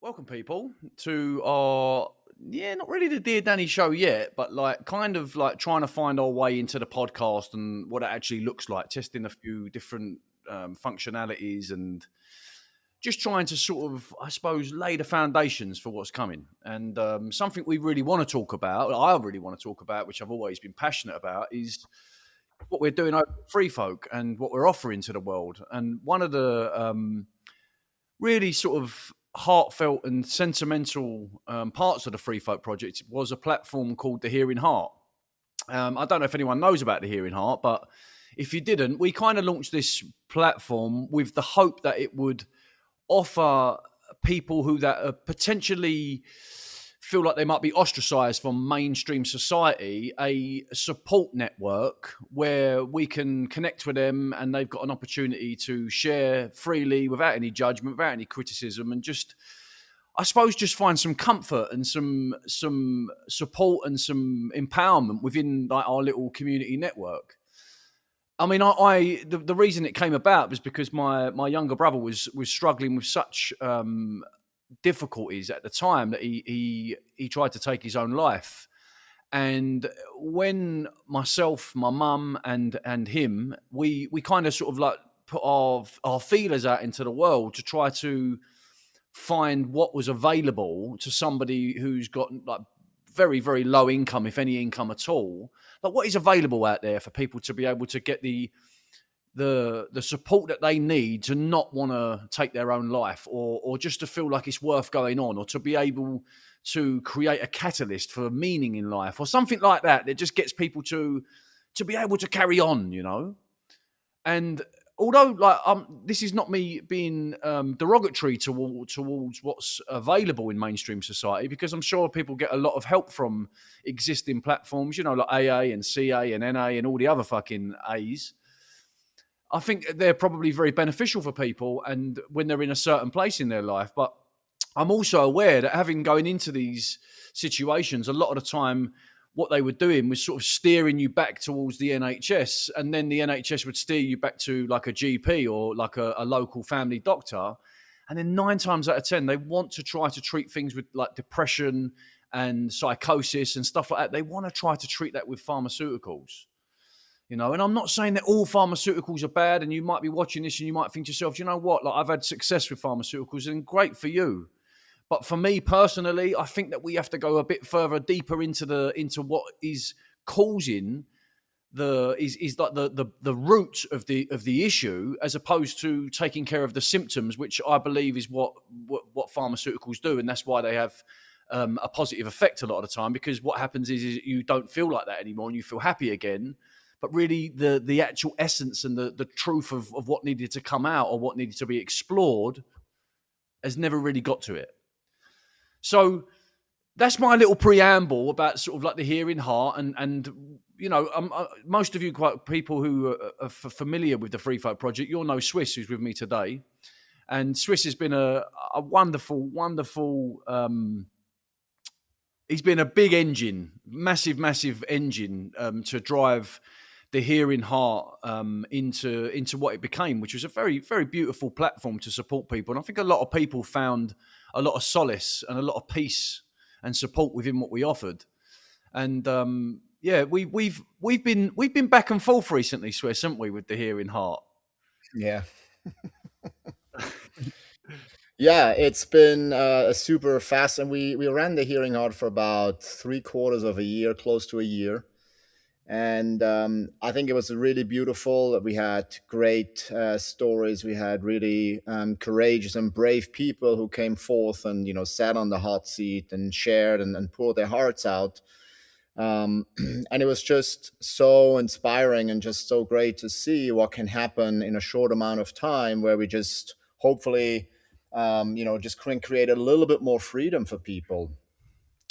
Welcome, people, to our not really the Dear Danny show yet, but like kind of like trying to find our way into the podcast and what it actually looks like, testing a few different functionalities and just trying to sort of, I suppose, lay the foundations for what's coming. And something we really want to talk about, I really want to talk about, which I've always been passionate about, is what we're doing over at Free Folk and what we're offering to the world. And one of the really sort of heartfelt and sentimental parts of the Free Folk project was a platform called the Hearing Heart. I don't know if anyone knows about the Hearing Heart, but if you didn't, we kind of launched this platform with the hope that it would offer people who that are potentially feel like they might be ostracized from mainstream society a support network where we can connect with them and they've got an opportunity to share freely without any judgment, without any criticism, and just, I suppose, just find some comfort and some support and some empowerment within like our little community network. I mean, the reason it came about was because my younger brother was struggling with such difficulties at the time that he tried to take his own life. And when myself, my mum, and him, we kind of sort of like put our feelers out into the world to try to find what was available to somebody who's got like very, very low income, if any income at all. Like, what is available out there for people to be able to get the support that they need to not want to take their own life, or just to feel like it's worth going on, or to be able to create a catalyst for meaning in life, or something like that just gets people to be able to carry on, you know. And although like this is not me being derogatory towards what's available in mainstream society, because I'm sure people get a lot of help from existing platforms, you know, like AA and CA and NA and all the other fucking A's. I think they're probably very beneficial for people and when they're in a certain place in their life. But I'm also aware that having going into these situations, a lot of the time, what they were doing was sort of steering you back towards the NHS, and then the NHS would steer you back to like a GP or like a local family doctor. And then 9 times out of 10, they want to try to treat things with like depression and psychosis and stuff like that. They want to try to treat that with pharmaceuticals. You know, and I'm not saying that all pharmaceuticals are bad, and you might be watching this and you might think to yourself, you know what, like I've had success with pharmaceuticals and great for you. But for me personally, I think that we have to go a bit further deeper into what is causing is like the root of the issue, as opposed to taking care of the symptoms, which I believe is what pharmaceuticals do, and that's why they have a positive effect a lot of the time, because what happens is you don't feel like that anymore and you feel happy again. But really, the actual essence and the truth of what needed to come out or what needed to be explored has never really got to it. So that's my little preamble about sort of like the Hearing Heart, and you know, most of you people who are familiar with the Free Folk Project, you'll know Swiss, who's with me today, and Swiss has been a wonderful. He's been a big engine, massive engine to drive the Hearing Heart into what it became, which was a very, very beautiful platform to support people. And I think a lot of people found a lot of solace and a lot of peace and support within what we offered. And we've been back and forth recently, Swiss, haven't we, with the Hearing Heart? Yeah. Yeah, it's been a super fast, and we ran the Hearing Heart for about 3/4 of a year, close to a year. And I think it was really beautiful. We had great stories. We had really courageous and brave people who came forth and, sat on the hot seat and shared and poured their hearts out. And it was just so inspiring and just so great to see what can happen in a short amount of time, where we just hopefully, just can create a little bit more freedom for people.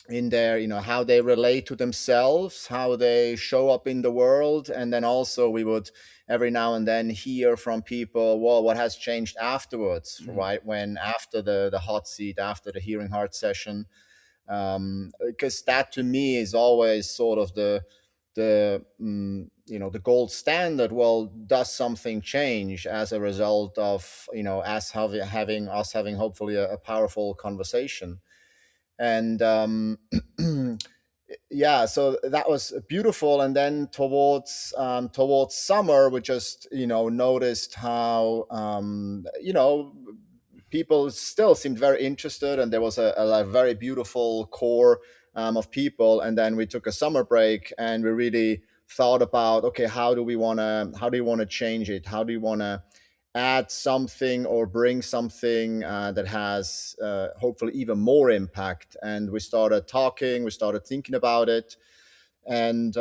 in their, how they relate to themselves, how they show up in the world. And then also we would every now and then hear from people, well, what has changed afterwards, Mhm. right? When after the hot seat, after the hearing heart session, because that to me is always sort of the gold standard. Well, does something change as a result of, us having hopefully a powerful conversation? And yeah, so that was beautiful. And then towards summer, we just, noticed how, people still seemed very interested, and there was a very beautiful core of people. And then we took a summer break, and we really thought about, okay, how do you want to change it? How do you want to add something or bring something that has hopefully even more impact? And we started talking, we started thinking about it. And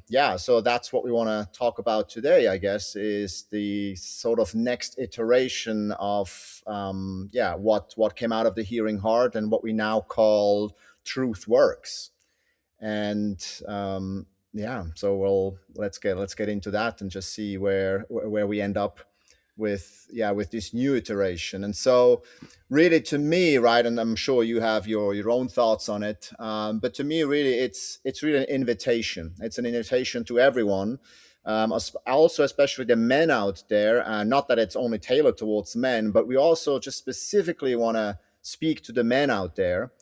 yeah, so that's what we want to talk about today, I guess, is the sort of next iteration of yeah, what came out of the hearing heart and what we now call TruthWorks. And yeah, so let's get into that and just see where we end up with, yeah, with this new iteration. And so really, to me, right, and I'm sure you have your own thoughts on it, but to me, really, it's really an invitation. It's an invitation to everyone, also especially the men out there. Not that it's only tailored towards men, but we also just specifically want to speak to the men out there.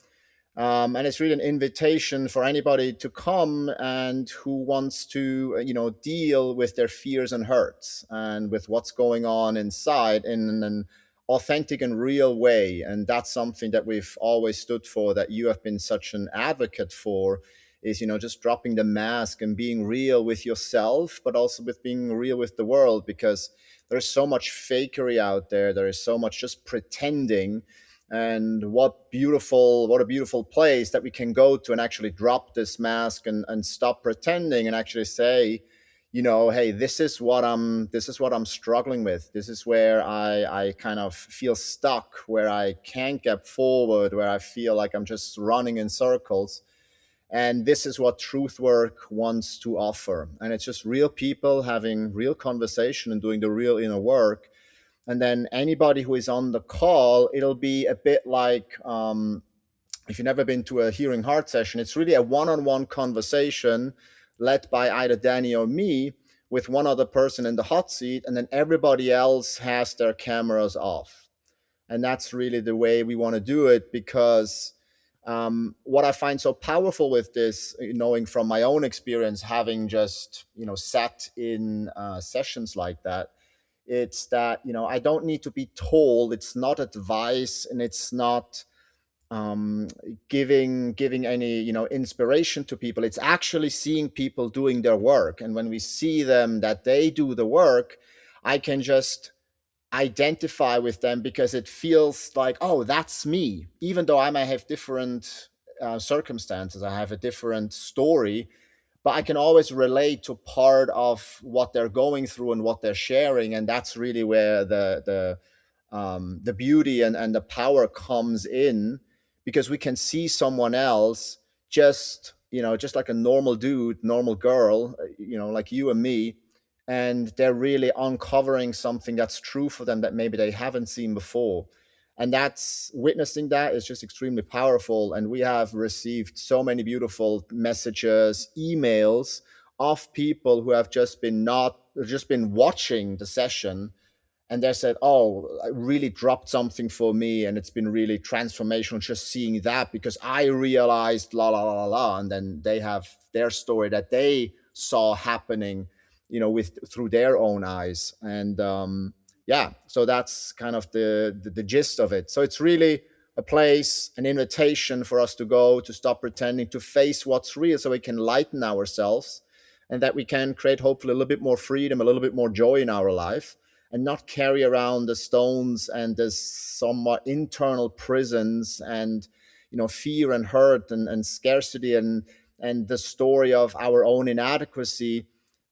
And it's really an invitation for anybody to come and who wants to, deal with their fears and hurts and with what's going on inside in an authentic and real way. And that's something that we've always stood for, that you have been such an advocate for, is, just dropping the mask and being real with yourself, but also with being real with the world, because there's so much fakery out there. There is so much just pretending. And what a beautiful place that we can go to and actually drop this mask and stop pretending and actually say, hey, this is what I'm struggling with. This is where I kind of feel stuck, where I can't get forward, where I feel like I'm just running in circles. And this is what truth work wants to offer. And it's just real people having real conversation and doing the real inner work. And then anybody who is on the call, it'll be a bit like, if you've never been to a hearing heart session, it's really a one-on-one conversation led by either Danny or me, with one other person in the hot seat, and then everybody else has their cameras off. And that's really the way we want to do it, because what I find so powerful with this, knowing from my own experience, having just, sat in sessions like that, it's that, I don't need to be told. It's not advice, and it's not um, giving any, inspiration to people. It's actually seeing people doing their work. And when we see them, that they do the work, I can just identify with them, because it feels like, oh, that's me. Even though I may have different circumstances, I have a different story, but I can always relate to part of what they're going through and what they're sharing. And that's really where the beauty and the power comes in, because we can see someone else, just like a normal dude, normal girl, like you and me, and they're really uncovering something that's true for them that maybe they haven't seen before. And that's witnessing that is just extremely powerful. And we have received so many beautiful messages, emails of people who have just been watching the session, and they said, oh, I really dropped something for me, and it's been really transformational just seeing that, because I realized la la la la la. And then they have their story that they saw happening, with through their own eyes. And yeah, so that's kind of the gist of it. So it's really a place, an invitation for us to go, to stop pretending, to face what's real, so we can lighten ourselves, and that we can create hopefully a little bit more freedom, a little bit more joy in our life, and not carry around the stones and the somewhat internal prisons, and fear and hurt and scarcity, and the story of our own inadequacy,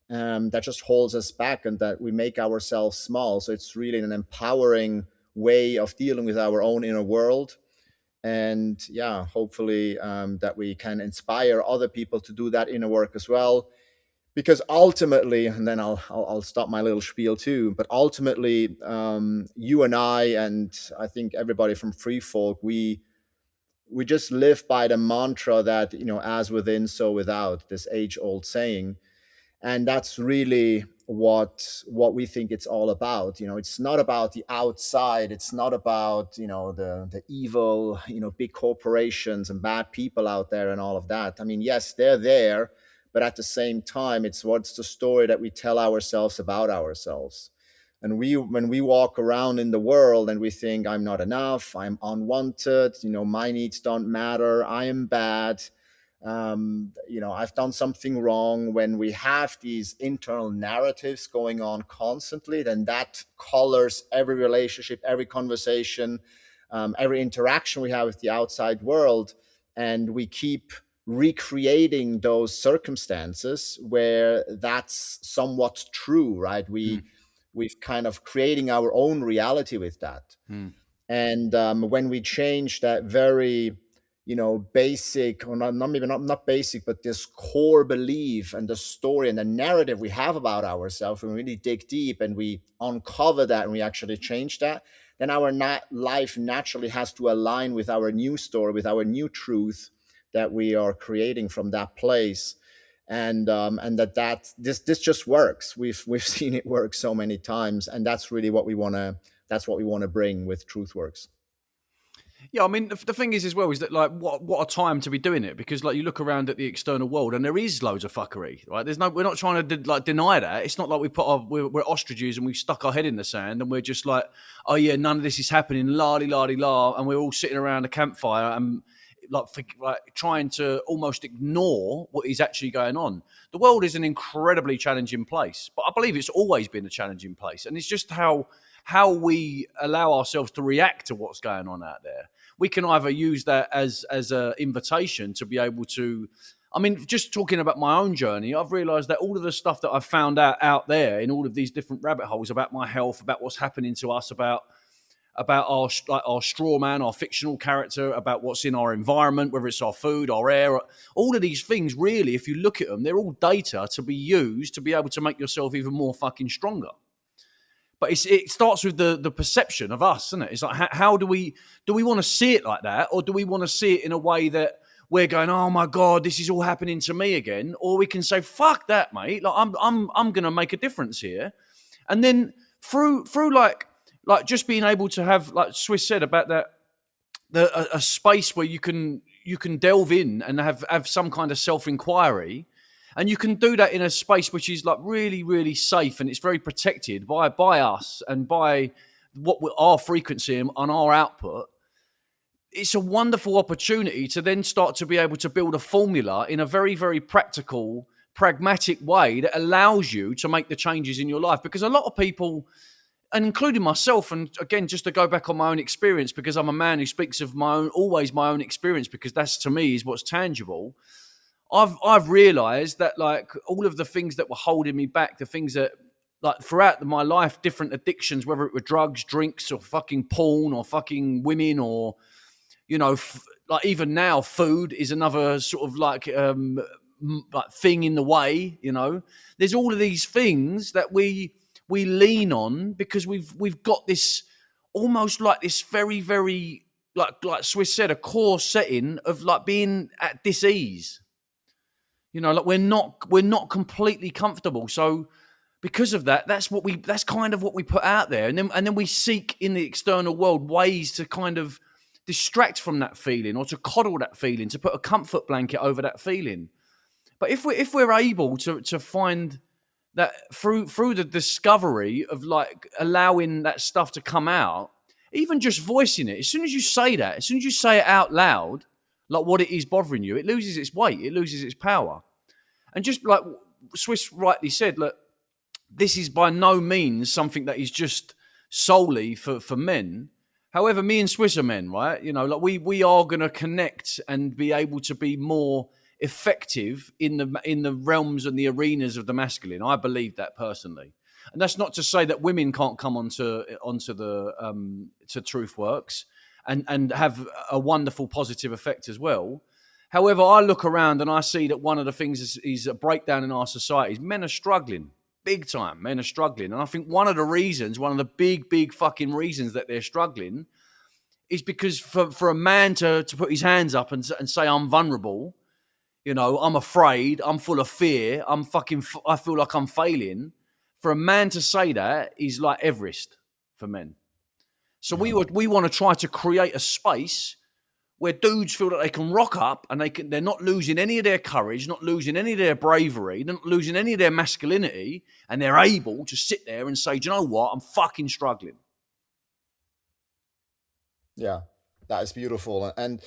that just holds us back, and that we make ourselves small. So it's really an empowering way of dealing with our own inner world. And yeah, hopefully that we can inspire other people to do that inner work as well. Because ultimately, and then I'll stop my little spiel too. But ultimately, you and I think everybody from Free Folk, we just live by the mantra that, as within, so without. This age-old saying, and that's really what we think it's all about. It's not about the outside. It's not about the evil, big corporations and bad people out there and all of that. I mean, yes, they're there, but at the same time, it's what's the story that we tell ourselves about ourselves. And when we walk around in the world and we think, I'm not enough, I'm unwanted, my needs don't matter, I am bad, I've done something wrong. When we have these internal narratives going on constantly, then that colors every relationship, every conversation, every interaction we have with the outside world. And we keep recreating those circumstances where that's somewhat true, right? We've kind of creating our own reality with that. Mm. And when we change that very, basic, or not maybe not basic, but this core belief and the story and the narrative we have about ourselves, when we really dig deep and we uncover that and we actually change that, then our life naturally has to align with our new story, with our new truth that we are creating from that place. And this just works. We've seen it work so many times, and that's really what we want to bring with TruthWorks. Yeah, I mean, the thing is as well is that, like, what a time to be doing it, because like you look around at the external world and there is loads of fuckery, right? We're not trying to deny that. It's not like we're ostriches and we've stuck our head in the sand and we're just like, oh yeah, none of this is happening, la di la di la, and we're all sitting around a campfire and like trying to almost ignore what is actually going on. The world is an incredibly challenging place, but I believe it's always been a challenging place, and it's just how we allow ourselves to react to what's going on out there. We can either use that as an invitation to be able to. I mean, just talking about my own journey, I've realised that all of the stuff that I've found out there in all of these different rabbit holes about my health, about what's happening to us, about our straw man, our fictional character, about what's in our environment, whether it's our food, our air, all of these things, really, if you look at them, they're all data to be used to be able to make yourself even more fucking stronger. But it starts with the perception of us, isn't it? It's like, how do we want to see it like that, or do we want to see it in a way that we're going, oh my god, this is all happening to me again, or we can say, fuck that, mate. Like I'm going to make a difference here, and then through like just being able to have, like Swiss said about that, a space where you can delve in and have some kind of self-inquiry. And you can do that in a space which is like really, really safe, and it's very protected by us and by our frequency and our output. It's a wonderful opportunity to then start to be able to build a formula in a very, very practical, pragmatic way that allows you to make the changes in your life. Because a lot of people, and including myself, and again, just to go back on my own experience, because I'm a man who speaks of always my own experience, because that's, to me, is what's tangible. I've realised that, like, all of the things that were holding me back, the things that, like, throughout my life, different addictions, whether it were drugs, drinks, or fucking porn, or fucking women, or, like even now, food is another sort of like thing in the way. There's all of these things that we lean on because we've got this almost like this very, very, like Swiss said, a core setting of like being at dis-ease. Like we're not completely comfortable. So because of that, that's kind of what we put out there. And then we seek in the external world ways to kind of distract from that feeling, or to coddle that feeling, to put a comfort blanket over that feeling. But if we're able to find that through the discovery of like allowing that stuff to come out, even just voicing it, as soon as you say it out loud, like what it is bothering you, it loses its weight, it loses its power. And just like Swiss rightly said, look, this is by no means something that is just solely for men. However, me and Swiss are men, right? Like we are going to connect and be able to be more effective in the realms and the arenas of the masculine. I believe that personally. And that's not to say that women can't come onto the to TruthWorks and have a wonderful positive effect as well. However, I look around and I see that one of the things is a breakdown in our society. Men are struggling big time. Men are struggling. And I think one of the big fucking reasons that they're struggling is because for a man to put his hands up and say, I'm vulnerable, I'm afraid, I'm full of fear, I feel like I'm failing. For a man to say that is like Everest for men. So Yeah. we want to try to create a space where dudes feel that they can rock up and they're not losing any of their courage, not losing any of their bravery, not losing any of their masculinity, and they're able to sit there and say, do you know what? I'm fucking struggling. Yeah, that is beautiful. And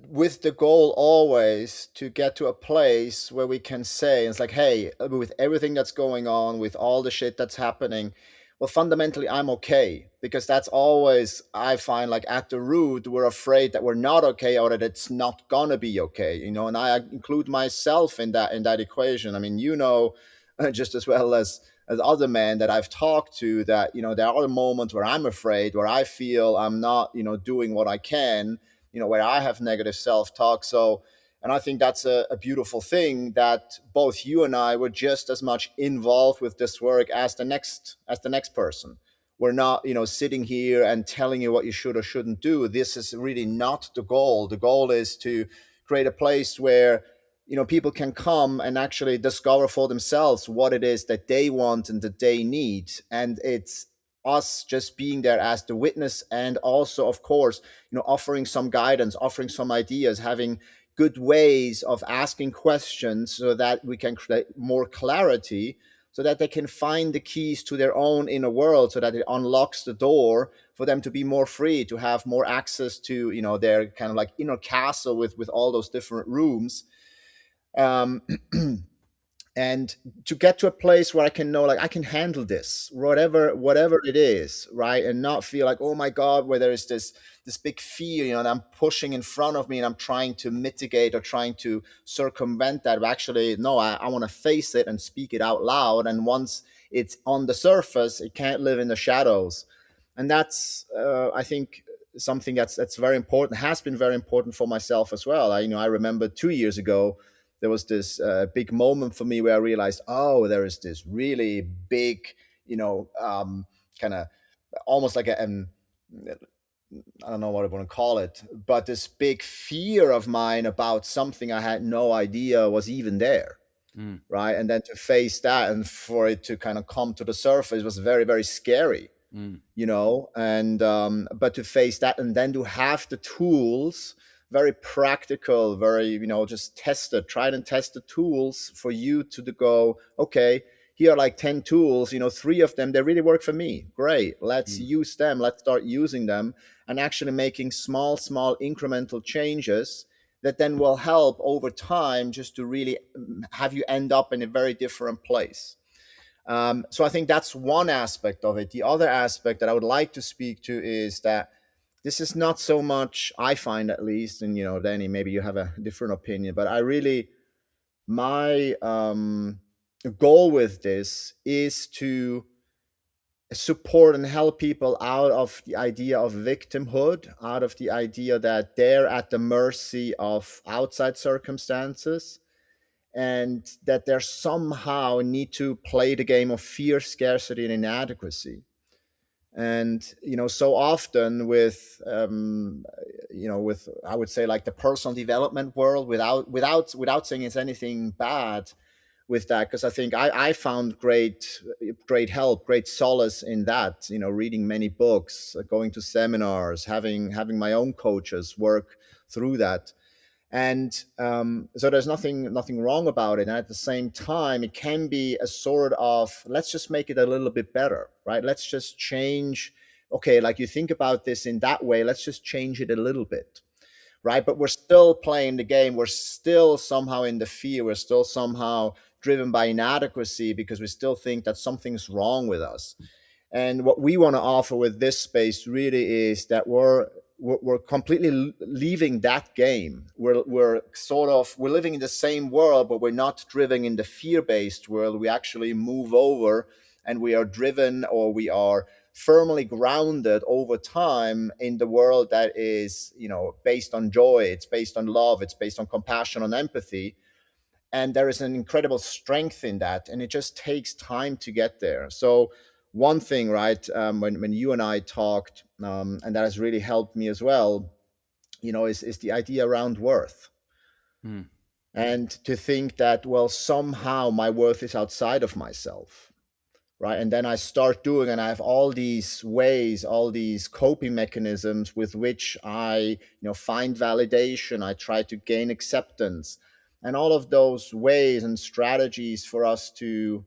with the goal always to get to a place where we can say, it's like, hey, with everything that's going on, with all the shit that's happening, well, fundamentally, I'm okay. Because that's always, I find, like at the root, we're afraid that we're not okay or that it's not gonna be okay, and I include myself in that equation. I mean, just as well as other men that I've talked to, that there are moments where I'm afraid, where I feel I'm not doing what I can, where I have negative self-talk. So, and I think that's a beautiful thing, that both you and I were just as much involved with this work as the next person. We're not sitting here and telling you what you should or shouldn't do. This is really not the goal. The goal is to create a place where people can come and actually discover for themselves what it is that they want and that they need. And it's us just being there as the witness, and also, of course, offering some guidance, offering some ideas, having good ways of asking questions so that we can create more clarity, so that they can find the keys to their own inner world, so that it unlocks the door for them to be more free, to have more access to their kind of like inner castle with all those different rooms. um, and to get to a place where I can know, like, I can handle this, whatever it is, right? And not feel like, oh my God, where there is this big fear, and I'm pushing in front of me and I'm trying to mitigate or trying to circumvent that. But actually, no, I want to face it and speak it out loud. And once it's on the surface, it can't live in the shadows. And that's, I think, something that's very important, has been very important for myself as well. I remember 2 years ago, there was this big moment for me where I realized, oh, there is this really big, kind of almost like I don't know what I want to call it, but this big fear of mine about something I had no idea was even there. Mm. Right. And then to face that and for it to kind of come to the surface was very, very scary. Mm. And but to face that and then to have the tools, very practical, very just tried and tested tools for you to go, okay, here are like 10 tools, 3 of them, they really work for me, great, let's use them, let's start using them, and actually making small incremental changes that then will help over time, just to really have you end up in a very different place. So I think that's one aspect of it. The other aspect that I would like to speak to is that this is not so much, I find at least, and Danny, maybe you have a different opinion, but my goal with this is to support and help people out of the idea of victimhood, out of the idea that they're at the mercy of outside circumstances, and that they somehow need to play the game of fear, scarcity, and inadequacy. And so often with with, I would say, like the personal development world, without saying it's anything bad with that, because I think I found great help, great solace in that, reading many books, going to seminars, having my own coaches work through that. And so there's nothing wrong about it. And at the same time, it can be a sort of, let's just make it a little bit better, right? Let's just change. Okay, like, you think about this in that way, let's just change it a little bit, right? But we're still playing the game. We're still somehow in the fear. We're still somehow driven by inadequacy, because we still think that something's wrong with us. And what we want to offer with this space really is that we're completely leaving that game. We're living in the same world, but we're not driven in the fear-based world. We actually move over, and we are driven, or we are firmly grounded over time in the world that is, based on joy, it's based on love, it's based on compassion, on empathy. And there is an incredible strength in that, and it just takes time to get there. So one thing, right, when you and I talked, and that has really helped me as well, is the idea around worth. Hmm. And to think that, well, somehow my worth is outside of myself, right? And then I start doing, and I have all these ways, all these coping mechanisms with which I, find validation. I try to gain acceptance, and all of those ways and strategies for us to,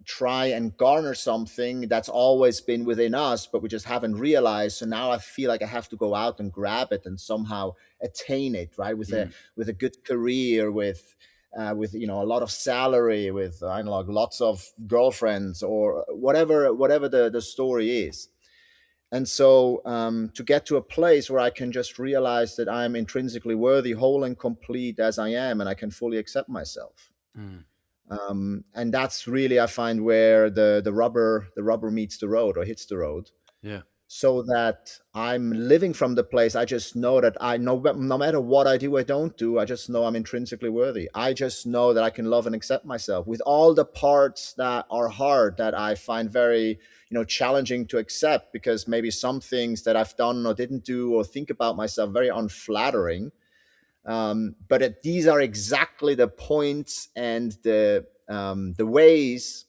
try and garner something that's always been within us, but we just haven't realized. So now I feel like I have to go out and grab it and somehow attain it, right? With a good career, with a lot of salary, with I don't know, like lots of girlfriends, or whatever the story is. And so to get to a place where I can just realize that I'm intrinsically worthy, whole and complete as I am, and I can fully accept myself. Hmm. And that's really, I find, where the rubber meets the road, or hits the road. Yeah. So that I'm living from the place. I just know that I know, no matter what I do, I don't do, I just know I'm intrinsically worthy. I just know that I can love and accept myself with all the parts that are hard, that I find very, challenging to accept, because maybe some things that I've done or didn't do or think about myself very unflattering. But these are exactly the points and the ways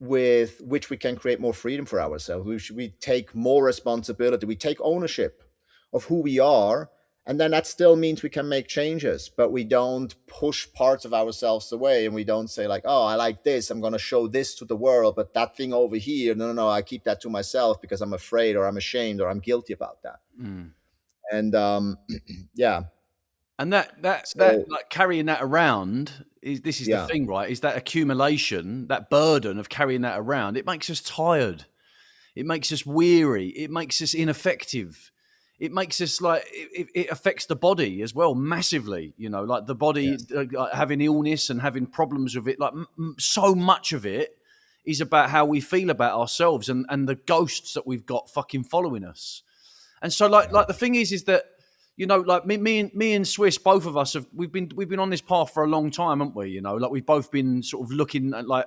with which we can create more freedom for ourselves. We take more responsibility, we take ownership of who we are, and then that still means we can make changes, but we don't push parts of ourselves away, and we don't say like, oh, I like this, I'm going to show this to the world, but that thing over here, no, I keep that to myself because I'm afraid, or I'm ashamed, or I'm guilty about that. Mm. And yeah. And that So like carrying that around is the yeah. thing, right? Is that accumulation, that burden of carrying that around, it makes us tired. It makes us weary. It makes us ineffective. It makes us like it affects the body as well massively. Like the body Yes. having illness and having problems with it. Like so much of it is about how we feel about ourselves and the ghosts that we've got fucking following us. And so like the thing is that like me and Swiss, both of us we've been on this path for a long time, haven't we? Like we've both been sort of looking at like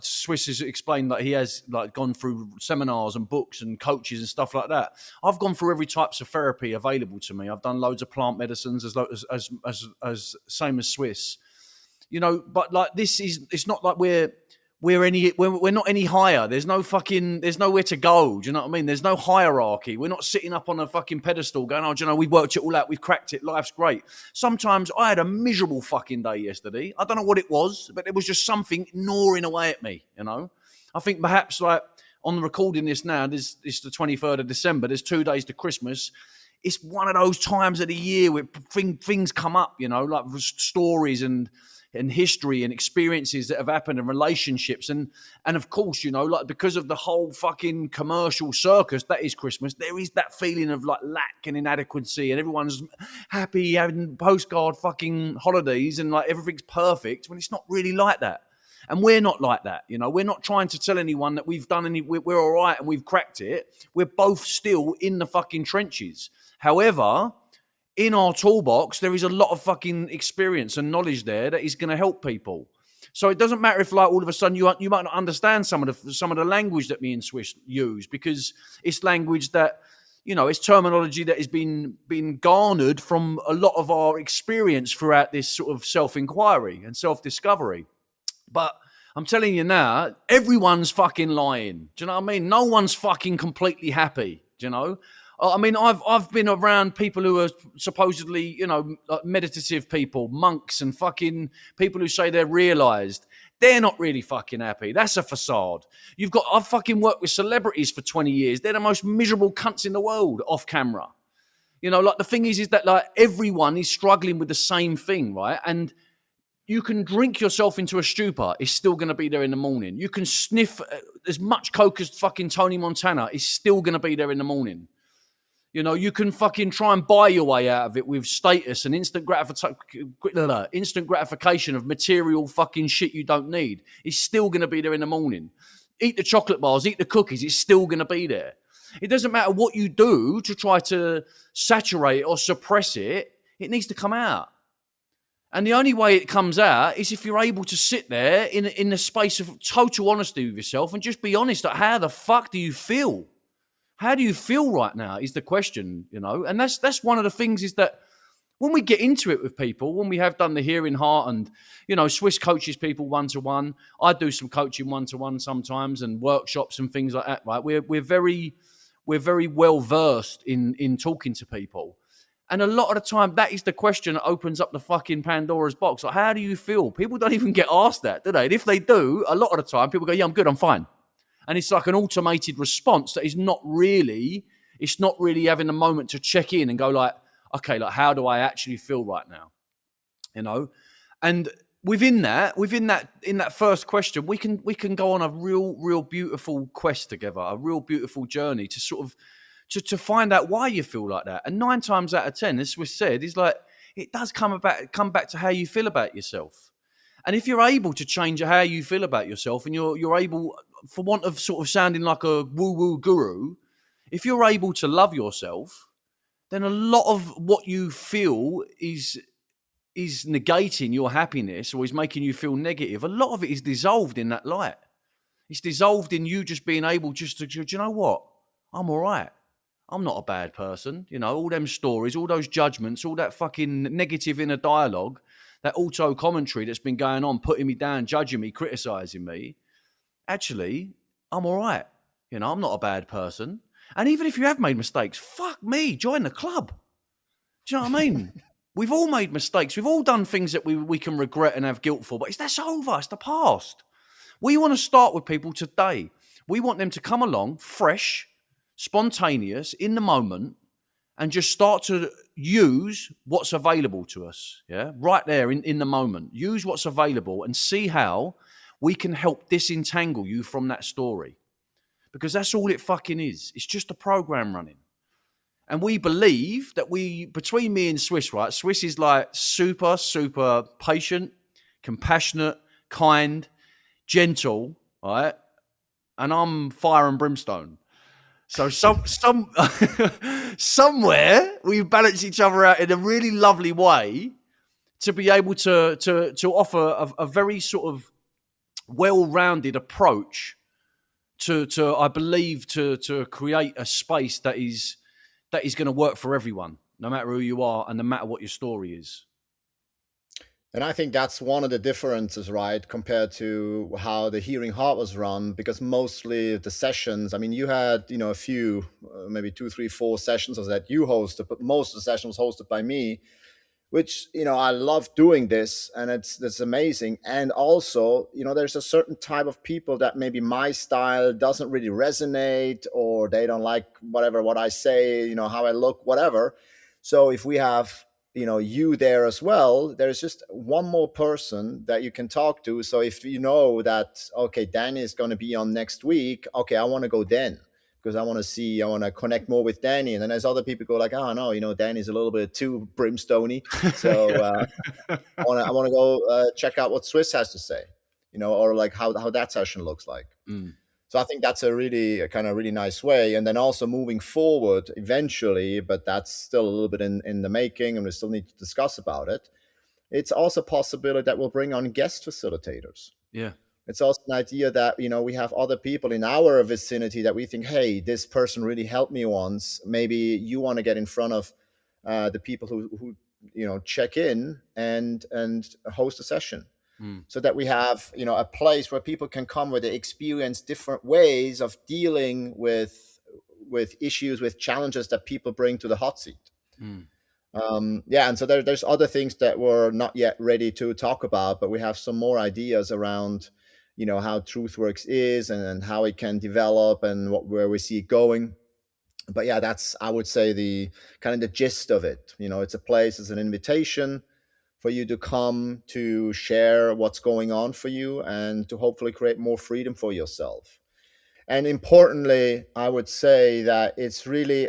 Swiss has explained that he has like gone through seminars and books and coaches and stuff like that. I've gone through every types of therapy available to me. I've done loads of plant medicines as same as Swiss, but like it's not like we're not any higher. There's nowhere to go. Do you know what I mean? There's no hierarchy. We're not sitting up on a fucking pedestal going, oh, do you know, we've worked it all out. We've cracked it. Life's great. Sometimes I had a miserable fucking day yesterday. I don't know what it was, but it was just something gnawing away at me, I think perhaps like on the recording this now, this is the 23rd of December. There's 2 days to Christmas. It's one of those times of the year where things come up, like stories and history and experiences that have happened and relationships. And of course, like because of the whole fucking commercial circus that is Christmas, there is that feeling of like lack and inadequacy, and everyone's happy having postcard fucking holidays and like everything's perfect when it's not really like that. And we're not like that, We're not trying to tell anyone that we're all right and we've cracked it. We're both still in the fucking trenches. However, in our toolbox, there is a lot of fucking experience and knowledge there that is going to help people. So it doesn't matter if, like, all of a sudden you might not understand some of the language that me and Swiss use, because it's language that, it's terminology that has been garnered from a lot of our experience throughout this sort of self-inquiry and self-discovery. But I'm telling you now, everyone's fucking lying. Do you know what I mean? No one's fucking completely happy. Do you know? I mean, I've been around people who are supposedly, like meditative people, monks, and fucking people who say they're realized. They're not really fucking happy. That's a facade. I've fucking worked with celebrities for 20 years. They're the most miserable cunts in the world off camera. Like the thing is that like everyone is struggling with the same thing, right? And you can drink yourself into a stupor, it's still going to be there in the morning. You can sniff as much coke as fucking Tony Montana, it's still going to be there in the morning. You can fucking try and buy your way out of it with status and instant gratification of material fucking shit you don't need. It's still going to be there in the morning. eat the chocolate bars, eat the cookies, it's still going to be there. It doesn't matter what you do to try to saturate or suppress it, it needs to come out. And the only way it comes out is if you're able to sit there in the space of total honesty with yourself and just be honest. Like, how the fuck do you feel? How do you feel right now is the question, you know? And that's one of the things is that when we get into it with people, when we have done the hearing heart and, you know, Swiss coaches people one-to-one, I do some coaching one-to-one sometimes and workshops and things like that, right? We're very well versed in talking to people. And a lot of the time, that is the question that opens up the fucking Pandora's box. Like, how do you feel? People don't even get asked that, do they? And if they do, a lot of the time, people go, yeah, I'm good, I'm fine. And it's like an automated response that is not really, it's not really having a moment to check in and go like, okay, like, how do I actually feel right now? You know? And in that first question, we can go on a real beautiful quest together, a real beautiful journey to sort of, to find out why you feel like that. And 9 times out of 10, as we said, is like, it does come back to how you feel about yourself. And if you're able to change how you feel about yourself, and you're able, for want of sort of sounding like a woo-woo guru, if you're able to love yourself, then a lot of what you feel is negating your happiness or is making you feel negative. A lot of it is dissolved in that light. It's dissolved in you just being able just to, do you know what? I'm all right. I'm not a bad person. You know, all them stories, all those judgments, all that fucking negative inner dialogue, that auto commentary that's been going on, putting me down, judging me, criticizing me. Actually, I'm all right. You know, I'm not a bad person. And even if you have made mistakes, fuck me, join the club. Do you know what I mean? We've all made mistakes. We've all done things that we can regret and have guilt for, but that's over. It's the past. We want to start with people today. We want them to come along fresh, spontaneous, in the moment, and just start to use what's available to us. Yeah, right there in the moment. Use what's available and see how we can help disentangle you from that story. Because that's all it fucking is. It's just a program running. And we believe that between me and Swiss, right? Swiss is like super, super patient, compassionate, kind, gentle, right? And I'm fire and brimstone. So somewhere we balance each other out in a really lovely way to be able to offer a very sort of well-rounded approach to I believe to create a space that is going to work for everyone, no matter who you are and no matter what your story is. And I think that's one of the differences, right, compared to how the Hearing Heart was run, because mostly the sessions, I mean, you had, you know, a few, maybe 2, 3, 4 sessions that you hosted, but most of the session was hosted by me, which, you know, I love doing this and it's amazing. And also, you know, there's a certain type of people that maybe my style doesn't really resonate, or they don't like what I say, you know, how I look, whatever. So if we have, you know, you there as well, there's just one more person that you can talk to. So if you know that, okay, Danny is going to be on next week, okay, I want to go then, because I want to connect more with Danny. And then there's other people go like, oh no, you know, Danny's a little bit too brimstony. So I want to go check out what Swiss has to say, you know, or like how that session looks like. So I think that's a really nice way. And then also moving forward eventually, but that's still a little bit in the making and we still need to discuss about it. It's also a possibility that we'll bring on guest facilitators. Yeah. It's also an idea that, you know, we have other people in our vicinity that we think, hey, this person really helped me once. Maybe you want to get in front of the people who you know, check in and host a session. So that we have, you know, a place where people can come where they experience different ways of dealing with issues, with challenges that people bring to the hot seat. Yeah, and so there's other things that we're not yet ready to talk about, but we have some more ideas around, you know, how TruthWorks is and how it can develop and where we see it going. But yeah, that's, I would say, the kind of the gist of it. You know, it's a place, it's an invitation for you to come to share what's going on for you and to hopefully create more freedom for yourself. And importantly, I would say that it's really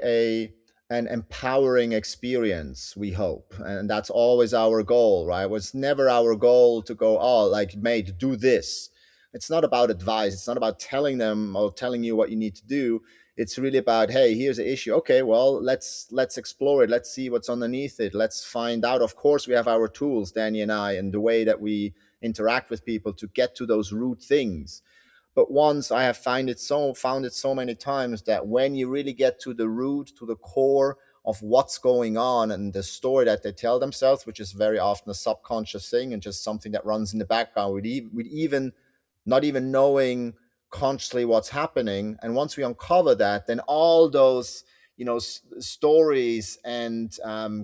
an empowering experience, we hope. And that's always our goal, right? It's never our goal to go, oh, like, mate, do this. It's not about advice. It's not about telling them or telling you what you need to do. It's really about, hey, here's the issue. Okay, well, let's explore it. Let's see what's underneath it. Let's find out. Of course, we have our tools, Danny and I, and the way that we interact with people to get to those root things. But once I have found it so many times that when you really get to the root, to the core of what's going on and the story that they tell themselves, which is very often a subconscious thing and just something that runs in the background with even not even knowing consciously what's happening. And once we uncover that, then all those stories and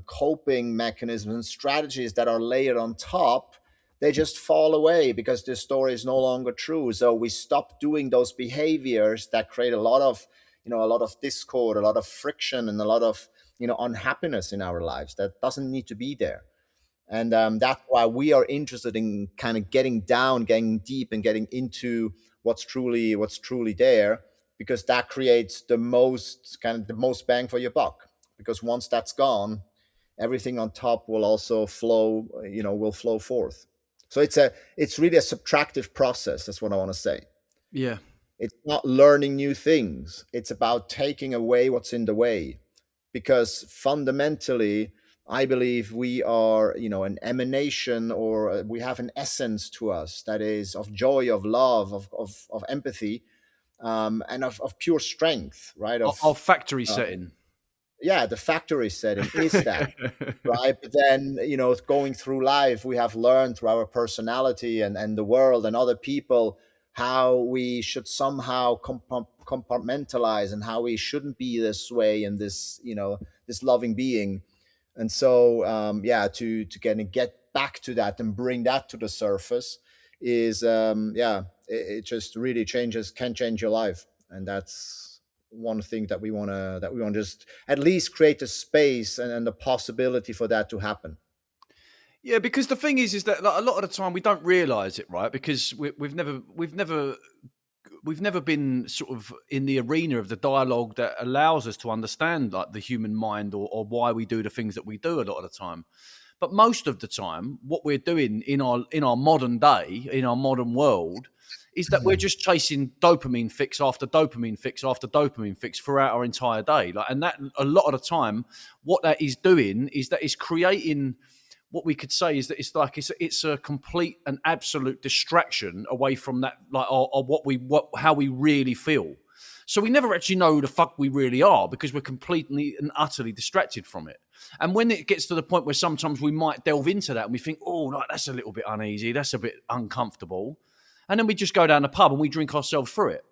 coping mechanisms and strategies that are layered on top, they just fall away because the story is no longer true. So we stop doing those behaviors that create a lot of discord, a lot of friction, and a lot of unhappiness in our lives that doesn't need to be there. And that's why we are interested in kind of getting down, getting deep, and getting into what's truly there, because that creates the most bang for your buck. Because once that's gone, everything on top will also flow, will flow forth. So it's really a subtractive process. That's what I want to say. Yeah. It's not learning new things. It's about taking away what's in the way, because fundamentally, I believe we are, an emanation, or we have an essence to us that is of joy, of love, of empathy, and of pure strength, right? Our factory Uh, setting. yeah, the factory setting is that, right? But then, going through life, we have learned through our personality and the world and other people how we should somehow compartmentalize, and how we shouldn't be this way, and this loving being. And so, to get back to that and bring that to the surface is, it just really can change your life. And that's one thing that we want to just at least create a space and the possibility for that to happen. Yeah, because the thing is that like, a lot of the time we don't realize it, right? Because we've never been sort of in the arena of the dialogue that allows us to understand like the human mind, or why we do the things that we do a lot of the time. But most of the time, what we're doing in our modern day, in our modern world, is that we're just chasing dopamine fix after dopamine fix after dopamine fix throughout our entire day. Like, and that a lot of the time, what that is doing is that it's creating what we could say is that it's a complete and absolute distraction away from that, like, or how we really feel. So we never actually know who the fuck we really are, because we're completely and utterly distracted from it. And when it gets to the point where sometimes we might delve into that and we think, oh, like, that's a little bit uneasy, that's a bit uncomfortable, and then we just go down the pub and we drink ourselves through it.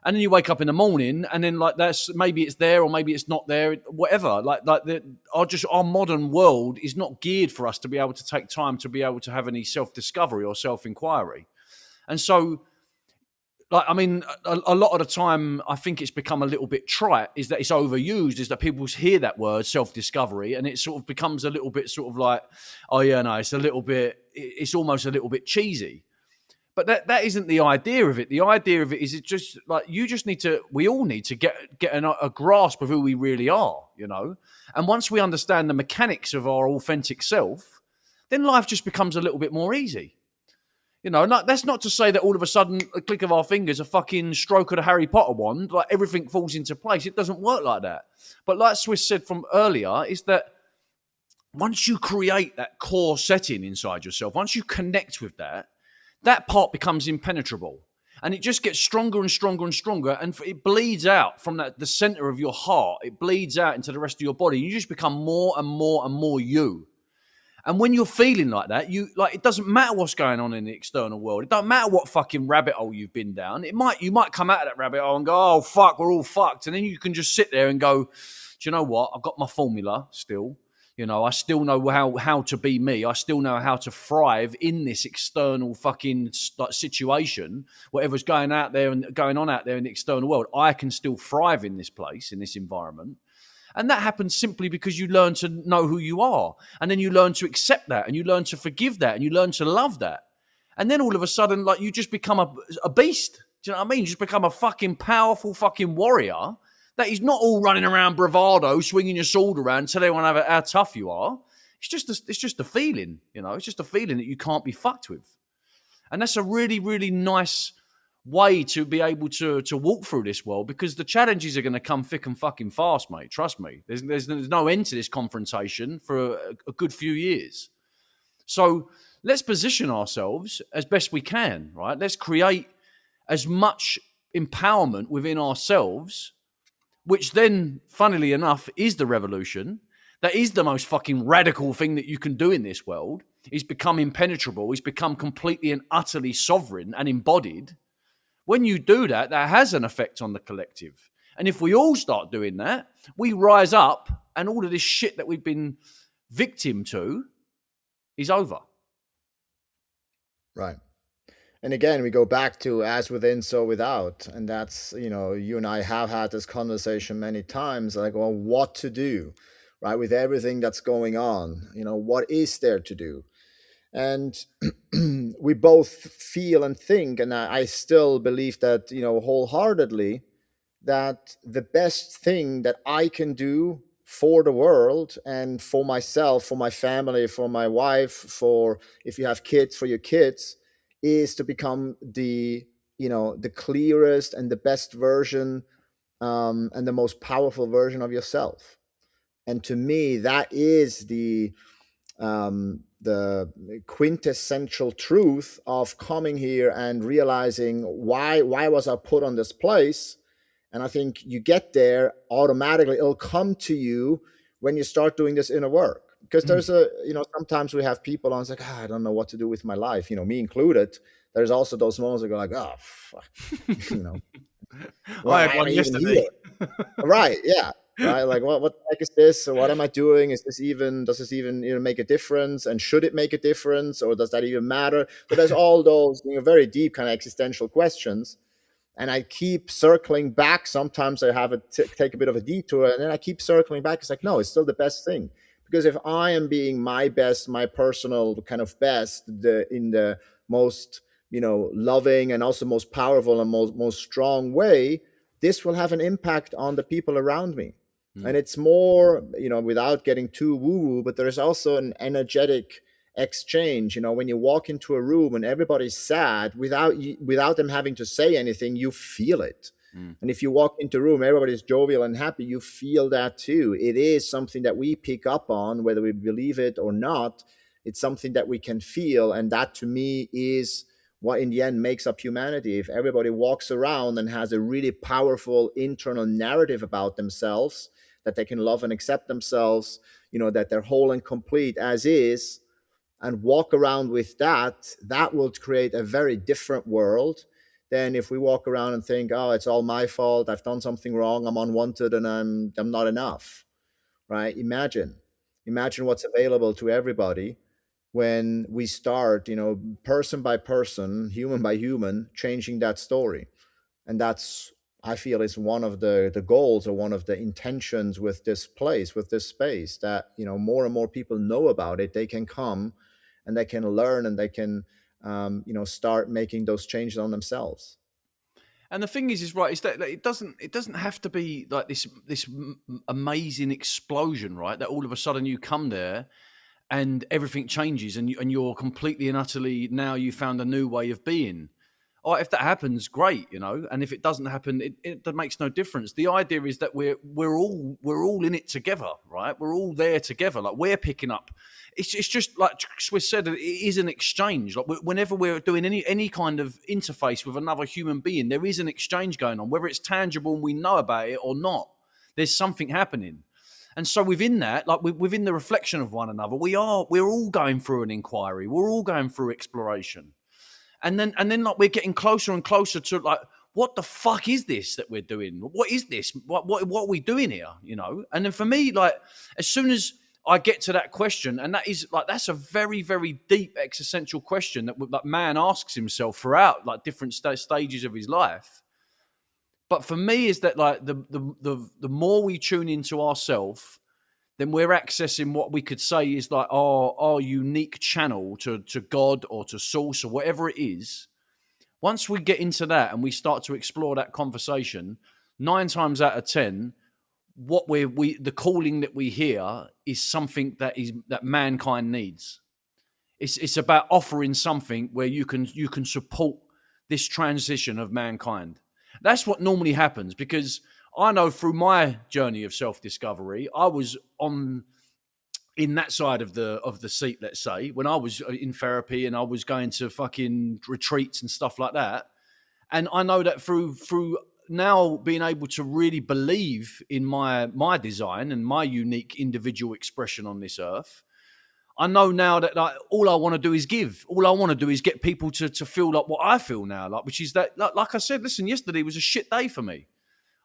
And then you wake up in the morning, and then like that's maybe it's there or maybe it's not there, whatever. Our modern world is not geared for us to be able to take time to be able to have any self discovery or self inquiry. And so, like, I mean, a lot of the time, I think it's become a little bit trite. Is that it's overused? Is that people hear that word self discovery, and it sort of becomes a little bit sort of like, oh yeah, no, it's almost a little bit cheesy. But that isn't the idea of it. The idea of it is, it's just like we all need to get a grasp of who we really are, And once we understand the mechanics of our authentic self, then life just becomes a little bit more easy. That's not to say that all of a sudden, a click of our fingers, a fucking stroke of the Harry Potter wand, like everything falls into place. It doesn't work like that. But like Swiss said from earlier, is that once you create that core setting inside yourself, once you connect with that part becomes impenetrable, and it just gets stronger and stronger and stronger, and it bleeds out from the center of your heart. It bleeds out into the rest of your body. You just become more and more and more you. And when you're feeling like that, it doesn't matter what's going on in the external world. It doesn't matter what fucking rabbit hole you've been down. You might come out of that rabbit hole and go, oh fuck, we're all fucked. And then you can just sit there and go, do you know what? I've got my formula still. I still know how to be me. I still know how to thrive in this external fucking situation. Whatever's going on out there in the external world, I can still thrive in this place, in this environment. And that happens simply because you learn to know who you are. And then you learn to accept that, and you learn to forgive that, and you learn to love that. And then all of a sudden, like, you just become a beast. Do you know what I mean? You just become a fucking powerful fucking warrior that is not all running around bravado, swinging your sword around, telling everyone how tough you are. It's just a feeling, It's just a feeling that you can't be fucked with. And that's a really, really nice way to be able to walk through this world, because the challenges are going to come thick and fucking fast, mate. Trust me. There's no end to this confrontation for a good few years. So let's position ourselves as best we can, right? Let's create as much empowerment within ourselves, which then, funnily enough, is the revolution. That is the most fucking radical thing that you can do in this world, is become impenetrable, is become completely and utterly sovereign and embodied. When you do that, that has an effect on the collective. And if we all start doing that, we rise up and all of this shit that we've been victim to is over. Right. And again, we go back to as within, so without. And that's, you and I have had this conversation many times, like, well, what to do, right? With everything that's going on, what is there to do? And we both feel and think, and I still believe that, wholeheartedly, that the best thing that I can do for the world and for myself, for my family, for my wife, for if you have kids, for your kids, is to become the clearest and the best version, and the most powerful version of yourself. And to me, that is the quintessential truth of coming here and realizing why was I put on this place. And I think you get there automatically. It'll come to you when you start doing this inner work. Because there's sometimes we have people on, it's like, I don't know what to do with my life, me included. There's also those moments that go like, oh, fuck, I why had am one I even yesterday. here? Right, yeah. Right, like what the heck is this? Or what am I doing? Does this even make a difference? And should it make a difference, or does that even matter? So there's all those very deep kind of existential questions. And I keep circling back. Sometimes I have take a bit of a detour, and then I keep circling back. It's like, no, it's still the best thing. Because if I am being my best, my personal kind of best, in the most, loving and also most powerful and most strong way, this will have an impact on the people around me. And it's more, without getting too woo-woo, but there's also an energetic exchange. When you walk into a room and everybody's sad, without them having to say anything, you feel it. And if you walk into a room, everybody's jovial and happy, you feel that too. It is something that we pick up on, whether we believe it or not. It's something that we can feel, and that to me is what in the end makes up humanity. If everybody walks around and has a really powerful internal narrative about themselves, that they can love and accept themselves, that they're whole and complete as is, and walk around with that, that will create a very different world than if we walk around and think, oh, it's all my fault, I've done something wrong, I'm unwanted, and I'm not enough. Right? Imagine what's available to everybody when we start, person by person, human by human, changing that story. And that's, I feel, is one of the goals, or one of the intentions with this place, with this space, that more and more people know about it. They can come and they can learn, and they can start making those changes on themselves. And the thing is right, is that it doesn't have to be like this amazing explosion, right? That all of a sudden you come there and everything changes, and you're completely and utterly, now you found a new way of being. Or if that happens, great, And if it doesn't happen, it makes no difference. The idea is that we're all in it together, right? We're all there together. Like, we're picking up. It's just like Swiss said, it is an exchange. Like, whenever we're doing any kind of interface with another human being, there is an exchange going on, whether it's tangible and we know about it or not. There's something happening. And so within that, like within the reflection of one another, we're all going through an inquiry. We're all going through exploration. And then like we're getting closer and closer to like, what the fuck is this that we're doing? What is this? What are we doing here? And then for me, like, as soon as I get to that question, and that's a very, very deep existential question that man asks himself throughout like different stages of his life. But for me, is that like the more we tune into ourselves, then we're accessing what we could say is like our unique channel to God or to source or whatever it is. Once we get into that and we start to explore that conversation, 9 times out of 10, what the calling that we hear is something that mankind needs. It's about offering something where you can support this transition of mankind. That's what normally happens, because I know through my journey of self discovery, I was on in that side of the seat, let's say, when I was in therapy and I was going to fucking retreats and stuff like that. And I know that through now being able to really believe in my design and my unique individual expression on this earth, I know now that like all I want to do is give. All I want to do is get people to feel like what I feel now, like, which is that, like I said, listen, yesterday was a shit day for me.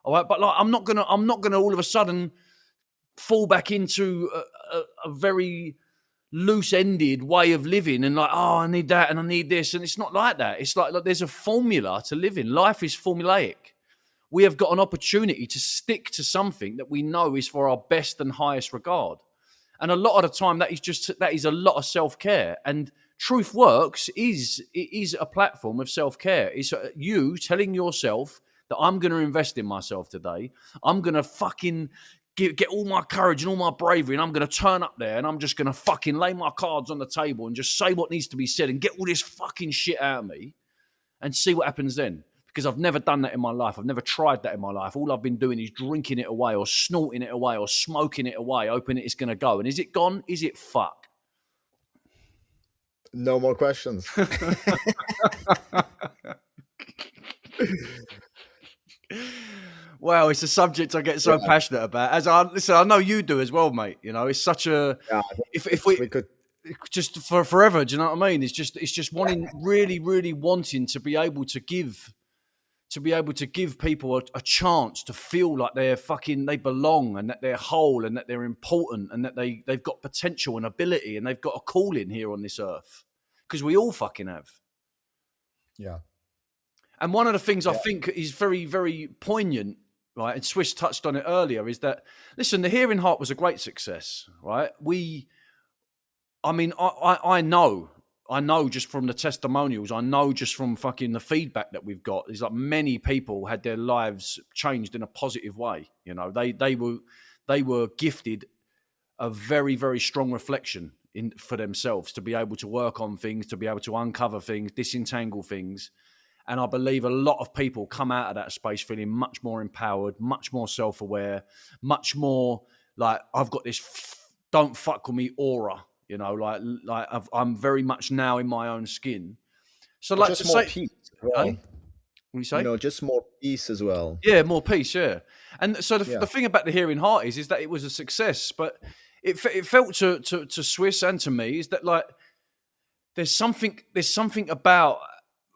All right, but like I'm not gonna all of a sudden fall back into a very loose-ended way of living and like, oh, I need that and I need this, and it's not like that. It's like there's a formula to live in. Life is formulaic. We have got an opportunity to stick to something that we know is for our best and highest regard. And a lot of the time, that is a lot of self care. And TruthWorks is a platform of self care. It's you telling yourself that I'm going to invest in myself today. I'm going to fucking get all my courage and all my bravery, and I'm going to turn up there and I'm just going to fucking lay my cards on the table and just say what needs to be said and get all this fucking shit out of me and see what happens then. Because I've never done that in my life. I've never tried that in my life. All I've been doing is drinking it away or snorting it away or smoking it away, hoping it's going to go. And is it gone? Is it fuck? No more questions. Wow, it's a subject I get so passionate about. Listen, I know you do as well, mate. You know, it's such a Yeah, if we could. just for forever. Do you know what I mean? It's just wanting, really, really wanting to be able to give people a chance to feel like they belong and that they're whole and that they're important and that they've got potential and ability and they've got a calling here on this earth, because we all fucking have. Yeah. And one of the things I think is very, very poignant, right, and Swiss touched on it earlier, is that, listen, the Hearing Heart was a great success, right? I know just from the testimonials, I know just from fucking the feedback that we've got, is like many people had their lives changed in a positive way. You know, they were gifted a very, very strong reflection for themselves to be able to work on things, to be able to uncover things, disentangle things. And I believe a lot of people come out of that space feeling much more empowered, much more self-aware, much more like, I've got this don't fuck with me aura. You know, like I'm very much now in my own skin. So, like, Just to more say, peace as hey, well. what do you say? Just more peace as well. Yeah, more peace. Yeah, and so Yeah. the thing about the Hearing Heart is that it was a success, but it felt to Swiss and to me is that, like, there's something about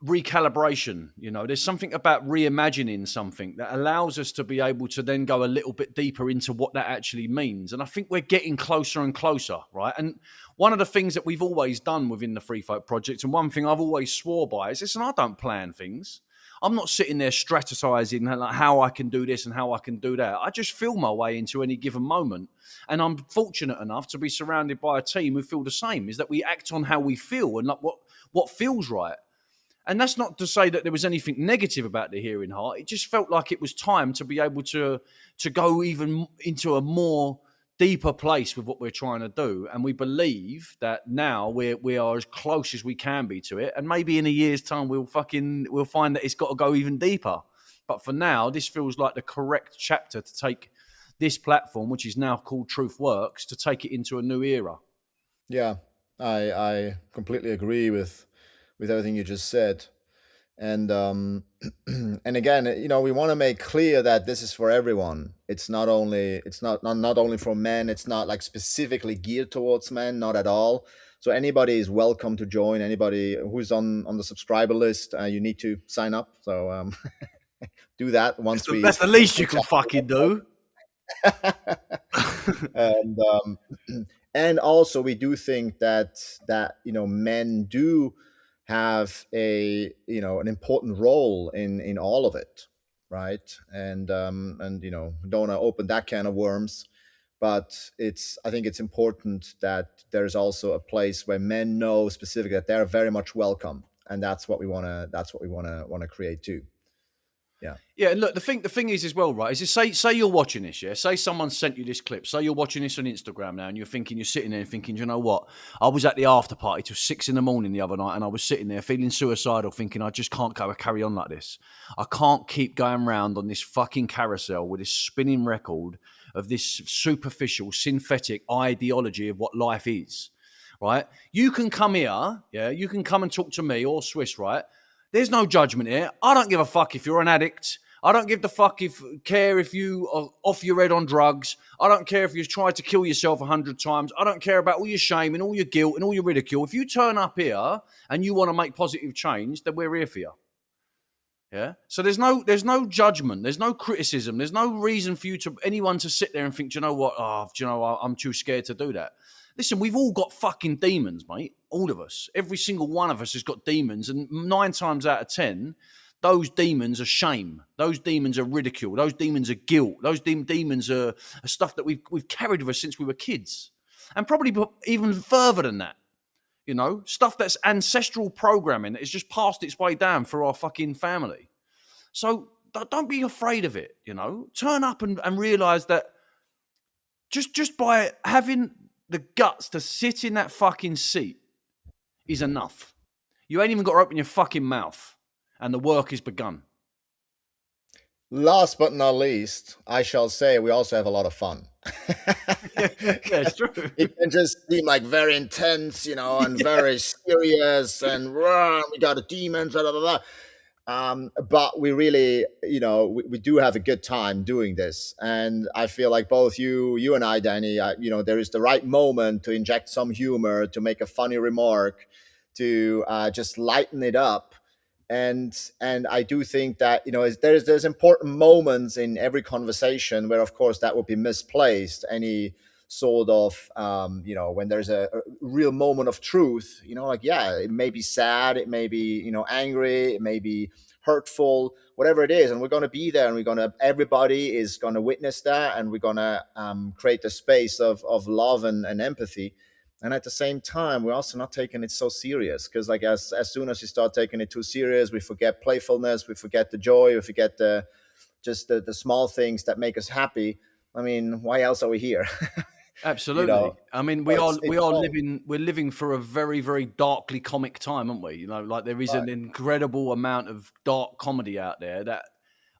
recalibration. You know, there's something about reimagining something that allows us to be able to then go a little bit deeper into what that actually means. And I think we're getting closer and closer, right? And one of the things that we've always done within the Free Folk Project, and one thing I've always swore by, is, listen, I don't plan things. I'm not sitting there strategizing like how I can do this and how I can do that. I just feel my way into any given moment. And I'm fortunate enough to be surrounded by a team who feel the same, is that we act on how we feel and like what feels right. And that's not to say that there was anything negative about the Hearing Heart. It just felt like it was time to be able to go even into a more deeper place with what we're trying to do. And we believe that now we are as close as we can be to it. And maybe in a year's time we'll find that it's got to go even deeper. But for now, this feels like the correct chapter to take this platform, which is now called TruthWorks, to take it into a new era. Yeah. I completely agree with everything you just said. And and again, we want to make clear that this is for everyone. It's not only for men. It's not like specifically geared towards men, not at all. So anybody is welcome to join. Anybody who's on the subscriber list, you need to sign up. So do that once That's the least you can fucking do. and and also we do think that men do have an important role in all of it, right? And don't want to open that can of worms, but I think it's important that there's also a place where men know specifically that they're very much welcome, and that's what we want to create too. Yeah. Yeah, and look, the thing is as well, right? Is say you're watching this, yeah. Say someone sent you this clip. Say you're watching this on Instagram now, and you're sitting there thinking, you know what? I was at the after party till 6 a.m. the other night, and I was sitting there feeling suicidal, thinking I just can't go carry on like this. I can't keep going round on this fucking carousel with this spinning record of this superficial, synthetic ideology of what life is. Right? You can come here, yeah. You can come and talk to me or Swiss, right? There's no judgment here. I don't give a fuck if you're an addict. I don't give the fuck care if you are off your head on drugs. I don't care if you've tried to kill yourself 100 times. I don't care about all your shame and all your guilt and all your ridicule. If you turn up here and you want to make positive change, then we're here for you. Yeah. So there's no judgment. There's no criticism. There's no reason for anyone to sit there and think, do you know what? Oh, do you know what? I'm too scared to do that. Listen, we've all got fucking demons, mate. All of us. Every single one of us has got demons, and 9 times out of 10, those demons are shame. Those demons are ridicule. Those demons are guilt. Those demons are stuff that we've carried with us since we were kids, and probably even further than that. You know, stuff that's ancestral programming that has just passed its way down through our fucking family. So don't be afraid of it. You know, turn up and realize that just by having the guts to sit in that fucking seat is enough. You ain't even got to open your fucking mouth, and the work is begun. Last but not least, I shall say we also have a lot of fun. Yeah, it's true. It can just seem like very intense, and very serious, and we got a demon, blah, blah, blah. But we really, we do have a good time doing this, and I feel like both you and I, Danny, there is the right moment to inject some humor, to make a funny remark, to just lighten it up. And I do think that there's important moments in every conversation where, of course, that would be misplaced. Any sort of when there's a real moment of truth, it may be sad, it may be angry, it may be hurtful, whatever it is, and we're going to be there, and everybody is going to witness that, and we're going to create the space of love and empathy. And at the same time, we're also not taking it so serious, because like as soon as you start taking it too serious, we forget playfulness, we forget the joy, we forget the small things that make us happy. I mean, why else are we here? Absolutely. I mean, we're fun. living for a very, very darkly comic time, aren't we? Like there is Right. an incredible amount of dark comedy out there that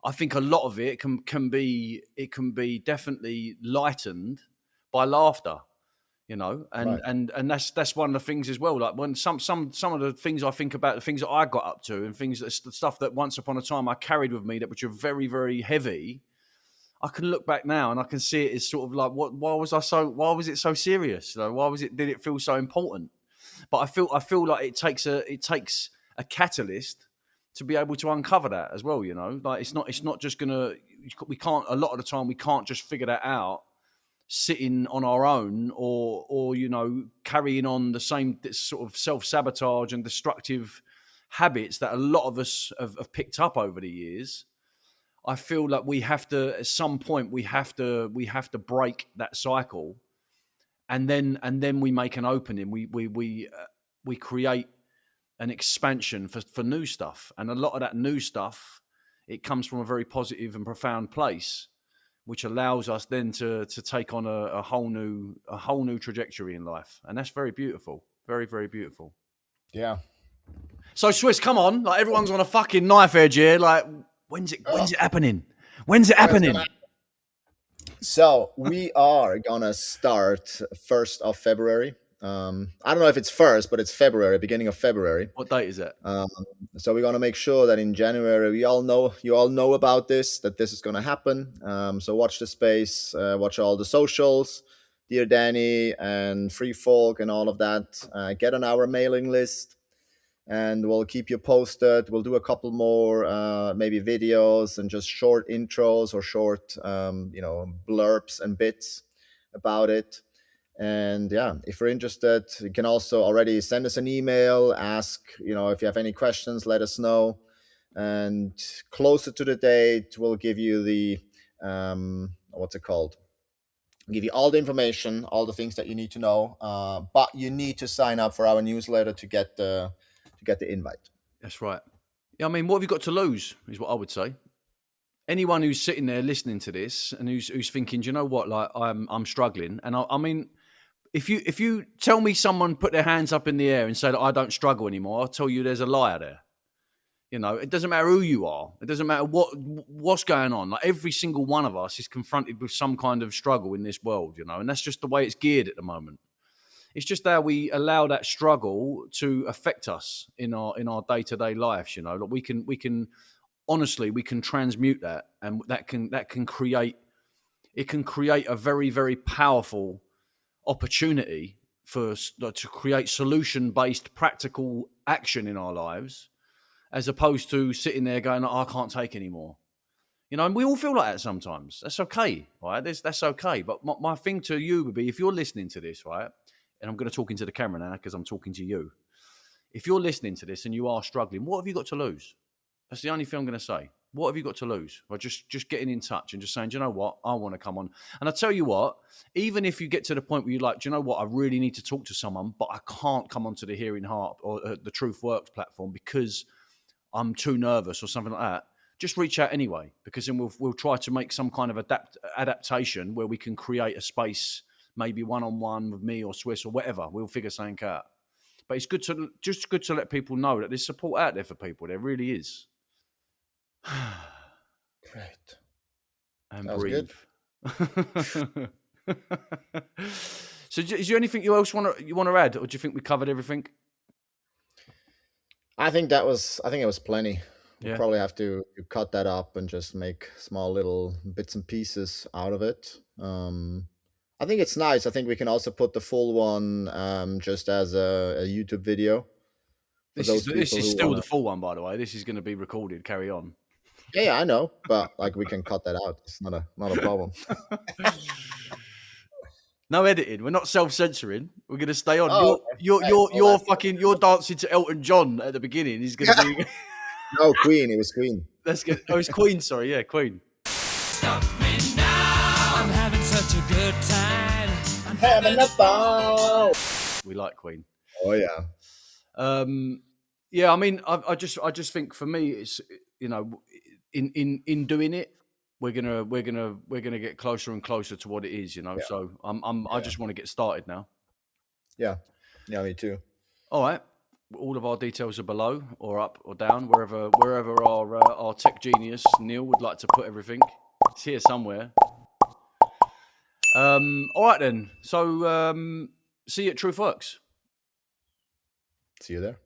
I think a lot of it can be definitely lightened by laughter. Right. And that's one of the things as well. Like when some of the things I think about, the things that I got up to, and the stuff that once upon a time I carried with me, that which are very, very heavy. I can look back now and I can see it as sort of like, why was it so serious? Did it feel so important? But I feel like it takes a catalyst to be able to uncover that as well. Like it's not just we can't, a lot of the time we can't just figure that out sitting on our own, or carrying on the same sort of self-sabotage and destructive habits that a lot of us have picked up over the years. I feel like we have to, at some point, we have to break that cycle, and then we make an opening. We create an expansion for new stuff, and a lot of that new stuff, it comes from a very positive and profound place, which allows us then to take on a whole new trajectory in life, and that's very beautiful, very, very beautiful. Yeah. So Swiss, come on, like everyone's on a fucking knife edge here. Like, when's it happening? When's it happening? So we are gonna start 1st of February. I don't know if it's first, but it's February, beginning of February. What date is it? Um, so we're gonna make sure that in January you all know about this, that this is gonna happen. So watch the space, watch all the socials, Dear Danny and Free Folk and all of that. Get on our mailing list, and we'll keep you posted. We'll do a couple more, maybe videos and just short intros or short, blurbs and bits about it. And yeah, if you're interested, you can also already send us an email, ask, if you have any questions, let us know. And closer to the date, we'll give you the, what's it called? Give you all the information, all the things that you need to know. But you need to sign up for our newsletter to get the invite. That's right. Yeah, I mean, what have you got to lose is what I would say. anyone who's sitting there listening to this and who's thinking, do you know what, like I'm struggling, and I mean, if you tell me someone put their hands up in the air and say that I don't struggle anymore, I'll tell you there's a liar there. You know, it doesn't matter who you are. It doesn't matter what's going on. Like every single one of us is confronted with some kind of struggle in this world, you know, and that's just the way it's geared at the moment. It's just how we allow that struggle to affect us in our day-to-day lives, you know. Like we can honestly, we can transmute that, and that can create a very, very powerful opportunity to create solution-based practical action in our lives, as opposed to sitting there going, oh, I can't take anymore. You know, and we all feel like that sometimes. That's okay, right? That's okay. But my thing to you would be, if you're listening to this, right, and I'm going to talk into the camera now because I'm talking to you. If you're listening to this and you are struggling, what have you got to lose? That's the only thing I'm going to say. What have you got to lose? By just getting in touch and just saying, do you know what? I want to come on. And I tell you what, even if you get to the point where you're like, do you know what? I really need to talk to someone, but I can't come onto the Hearing Heart or the TruthWorks platform because I'm too nervous or something like that. Just reach out anyway, because then we'll try to make some kind of adaptation where we can create a space, maybe one-on-one with me or Swiss or whatever. We'll figure something out. But it's good to let people know that there's support out there for people. There really is. Great. And That was breathe. good. So, is there anything you want to add, or do you think we covered everything? I think it was plenty. We'll Yeah. probably have to cut that up and just make small little bits and pieces out of it. I think it's nice. I think we can also put the full one just as a YouTube video. This is still the full one, by the way. This is going to be recorded. Carry on. Yeah, I know, but like we can cut that out. It's not a problem. No editing. We're not self-censoring. We're going to stay on. Oh, You're dancing to Elton John at the beginning. He's going to be. No, Queen. It was Queen. That's good. Oh, it's Queen. Sorry, yeah, Queen. Stop me now. I'm having such a good time. I'm Having a ball. We like Queen. Oh yeah. Yeah. I mean, I just think for me, it's, you know, in doing it, we're gonna get closer and closer to what it is, you know. Yeah. So I just want to get started now. Yeah. Yeah, me too. All right. All of our details are below or up or down, wherever our tech genius Neil would like to put everything. It's here somewhere. All right then. So see you at TruthWorks. See you there.